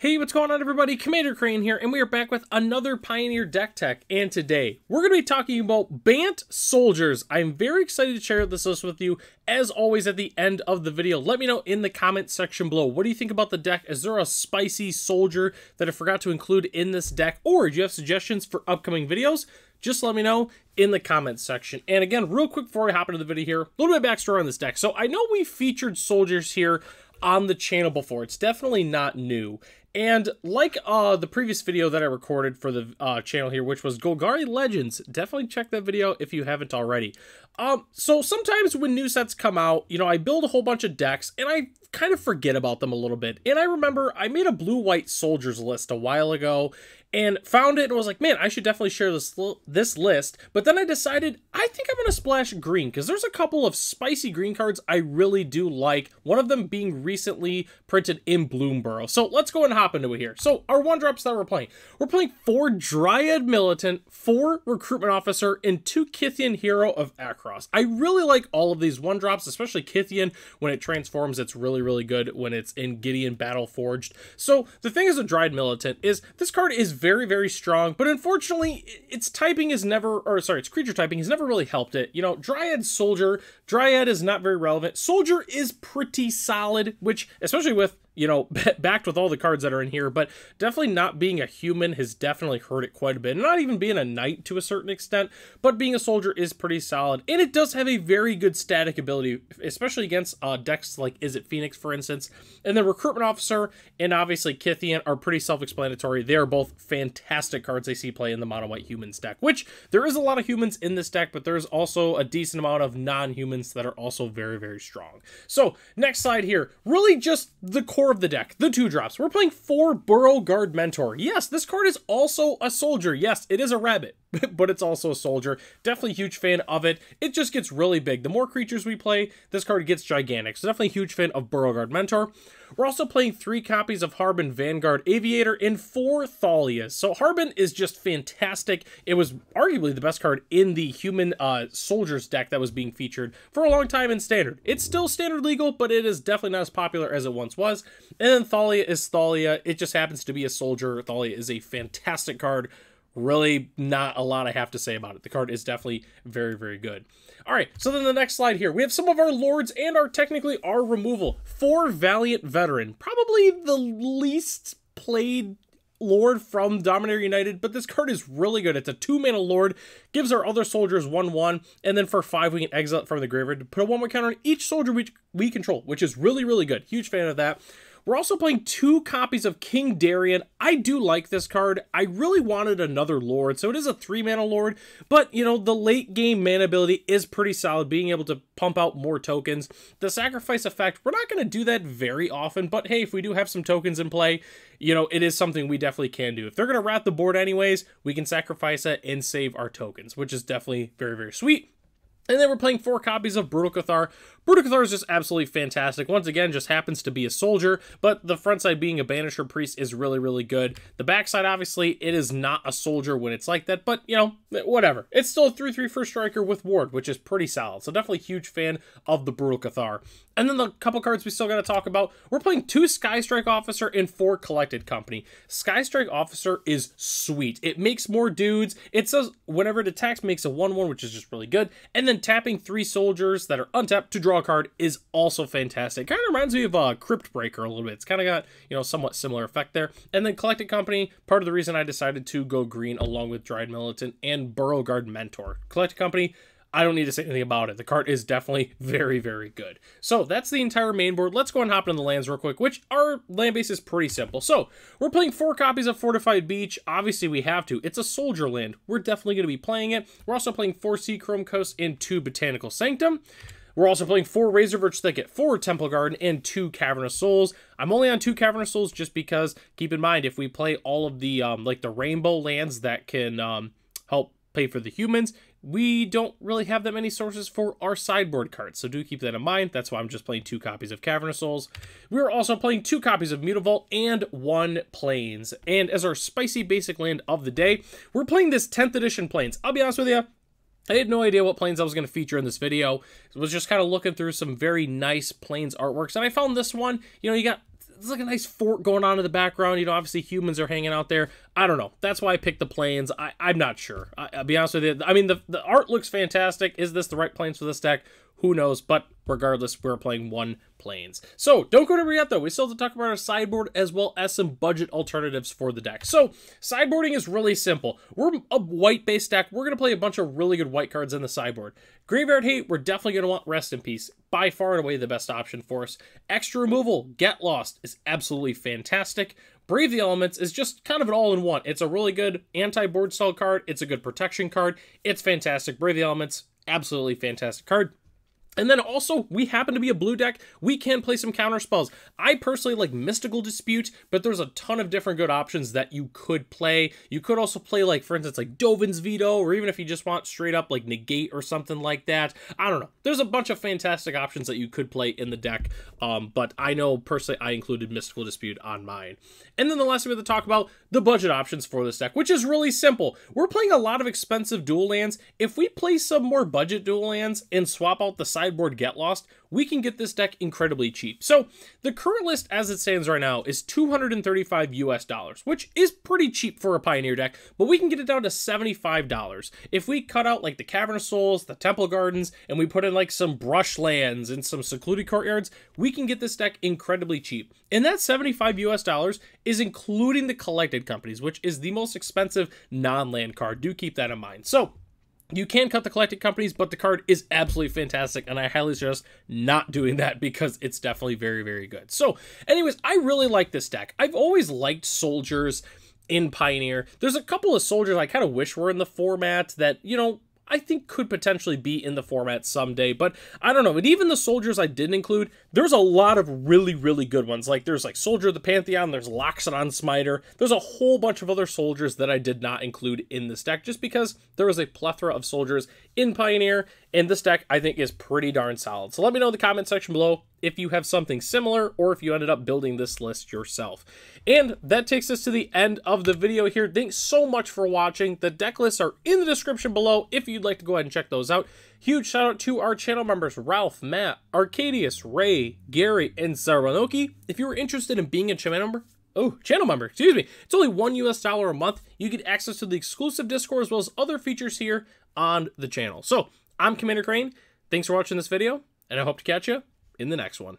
Hey, what's going on everybody? Commander Crane here, and we are back with another Pioneer deck tech, and today we're going to be talking about Bant soldiers. I'm very excited to share this list with you. As always, at the end of the video, let me know in the comment section below, what do you think about the deck? Is there a spicy soldier that I forgot to include in this deck, or do you have suggestions for upcoming videos? Just let me know in the comments section. And again, real quick before I hop into the video here, a little bit of backstory on this deck. So I know we featured soldiers here on the channel before. It's definitely not new. And like the previous video that I recorded for the channel here, which was Golgari Legends, definitely check that video if you haven't already. So sometimes when new sets come out, you know, I build a whole bunch of decks and I kind of forget about them a little bit. And I remember I made a blue-white soldiers list a while ago and found it and was like, man, I should definitely share this list. But then I decided I think I'm going to splash green because there's a couple of spicy green cards I really do like. One of them being recently printed in Bloomborough. So let's go and hop into it here. So our one drops that we're playing 4 Dryad Militant, 4 Recruitment Officer, and 2 Kythian Hero of Akros. I really like all of these one drops, especially Kythian. When it transforms, it's really good when it's in Gideon Battle Forged. So the thing is, a Dryad Militant is this card is very strong, but unfortunately its typing is never, or sorry, its creature typing has never really helped it. You know, Dryad Soldier, Dryad is not very relevant. Soldier is pretty solid, which especially with, you know, backed with all the cards that are in here, but definitely not being a human has definitely hurt it quite a bit. Not even being a knight to a certain extent, but being a soldier is pretty solid. And it does have a very good static ability, especially against decks like Is It Phoenix, for instance. And the Recruitment Officer and obviously Kythian are pretty self-explanatory. They are both fantastic cards I see play in the mono white humans deck, which there is a lot of humans in this deck, but there's also a decent amount of non-humans that are also very strong. So next slide here, really just the core of the deck, the 2 drops. We're playing 4 Burrow Guard Mentor. Yes, this card is also a soldier. Yes, it is a rabbit, but it's also a soldier. Definitely a huge fan of it. It just gets really big. The more creatures we play, this card gets gigantic. So definitely a huge fan of Burrow Guard Mentor. We're also playing 3 copies of Harbin Vanguard Aviator and 4 Thalias. So Harbin is just fantastic. It was arguably the best card in the human soldiers deck that was being featured for a long time in Standard. It's still Standard legal, but it is definitely not as popular as it once was. And then Thalia is Thalia. It just happens to be a soldier. Thalia is a fantastic card. Really not a lot I have to say about it. The card is definitely very good. All right, so then the next slide here, we have some of our lords and technically our removal. 4 Valiant Veteran, probably the least played lord from Dominator United, but this card is really good. It's a 2-mana lord, gives our other soldiers 1/1, and then for 5 we can exile it from the graveyard to put a 1/1 counter on each soldier we control, which is really good. Huge fan of that. We're also playing 2 copies of King Darien. I do like this card. I really wanted another lord, so it is a 3-mana lord, but, you know, the late game mana ability is pretty solid, being able to pump out more tokens. The sacrifice effect, we're not going to do that very often, but hey, if we do have some tokens in play, you know, it is something we definitely can do. If they're going to rat the board anyways, we can sacrifice it and save our tokens, which is definitely very sweet. And then we're playing 4 copies of Brutal Cathar. Brutal Cathar is just absolutely fantastic. Once again, just happens to be a soldier, but the front side being a Banisher Priest is really good. The back side, obviously, it is not a soldier when it's like that, but, you know, whatever. It's still a 3/3 first striker with Ward, which is pretty solid. So definitely a huge fan of the Brutal Cathar. And then the couple cards we still got to talk about. We're playing 2 Skystrike Officer and 4 Collected Company. Skystrike Officer is sweet. It makes more dudes. It says whenever it attacks, makes a 1/1, which is just really good. And then tapping 3 soldiers that are untapped to draw a card is also fantastic. Kind of reminds me of Crypt Breaker a little bit. It's kind of got, you know, somewhat similar effect there. And then Collected Company, part of the reason I decided to go green along with Dryad Militant and Burrow Guard Mentor. Collected Company, I don't need to say anything about it. The card is definitely very good. So that's the entire main board. Let's go and hop into the lands real quick, which our land base is pretty simple. So we're playing 4 copies of Fortified Beach. Obviously we have to. It's a soldier land. We're definitely going to be playing it. We're also playing 4 Seachrome Coast and 2 Botanical Sanctum. We're also playing 4 Razorverge Thicket, 4 Temple Garden, and 2 Cavernous Souls. I'm only on 2 Cavernous Souls just because, keep in mind, if we play all of the, like the rainbow lands that can help pay for the humans, we don't really have that many sources for our sideboard cards, so do keep that in mind. That's why I'm just playing 2 copies of Cavernous Souls. We're also playing 2 copies of Mutavault and 1 Plains. And as our spicy basic land of the day, we're playing this 10th edition Plains. I'll be honest with you, I had no idea what planes I was going to feature in this video. I was just kind of looking through some very nice planes artworks, and I found this one. You know, you got It's like a nice fort going on in the background. You know, obviously humans are hanging out there. I don't know. That's why I picked the plains. I'm not sure. I'll be honest with you. I mean, the art looks fantastic. Is this the right plains for this deck? Who knows? But regardless, we're playing 1 plains. So don't go to yet, though. We still have to talk about our sideboard as well as some budget alternatives for the deck. So sideboarding is really simple. We're a white-based deck. We're going to play a bunch of really good white cards in the sideboard. Graveyard Hate, we're definitely going to want Rest in Peace. By far and away the best option for us. Extra removal, Get Lost, is absolutely fantastic. Brave the Elements is just kind of an all-in-one. It's a really good anti-board stall card. It's a good protection card. It's fantastic. Brave the Elements, absolutely fantastic card. And then also, we happen to be a blue deck. We can play some counter spells. I personally like Mystical Dispute, but there's a ton of different good options that you could play. You could also play, like, for instance, like Dovin's Veto, or even if you just want straight up, like, Negate or something like that. I don't know. There's a bunch of fantastic options that you could play in the deck, but I know, personally, I included Mystical Dispute on mine. And then the last thing we have to talk about, the budget options for this deck, which is really simple. We're playing a lot of expensive dual lands. If we play some more budget dual lands and swap out the sideboard Get Lost, we can get this deck incredibly cheap. So the current list as it stands right now is $235 US, which is pretty cheap for a Pioneer deck, but we can get it down to $75. If we cut out like the Cavern of Souls, the Temple Gardens, and we put in like some brush lands and some secluded courtyards, we can get this deck incredibly cheap. And that $75 US is including the Collected Companies, which is the most expensive non-land card. Do keep that in mind. So you can cut the Collected Companies, but the card is absolutely fantastic, and I highly suggest not doing that because it's definitely very, very good. So, anyways, I really like this deck. I've always liked soldiers in Pioneer. There's a couple of soldiers I kind of wish were in the format that, you know, I think could potentially be in the format someday, but I don't know. And even the soldiers I didn't include, there's a lot of really, really good ones. Like there's like Soldier of the Pantheon, there's Loxodon Smiter. There's a whole bunch of other soldiers that I did not include in this deck just because there was a plethora of soldiers in Pioneer, and this deck I think is pretty darn solid. So let me know in the comment section below if you have something similar or if you ended up building this list yourself. And that takes us to the end of the video here. Thanks so much for watching. The deck lists are in the description below if you'd like to go ahead and check those out. Huge shout out to our channel members, Ralph, Matt, Arcadius, Ray, Gary, and Saranoki. If you were interested in being a channel member, excuse me, it's only $1 US a month. You get access to the exclusive Discord as well as other features here on the channel. So I'm Commander Crane. Thanks for watching this video, and I hope to catch you in the next one.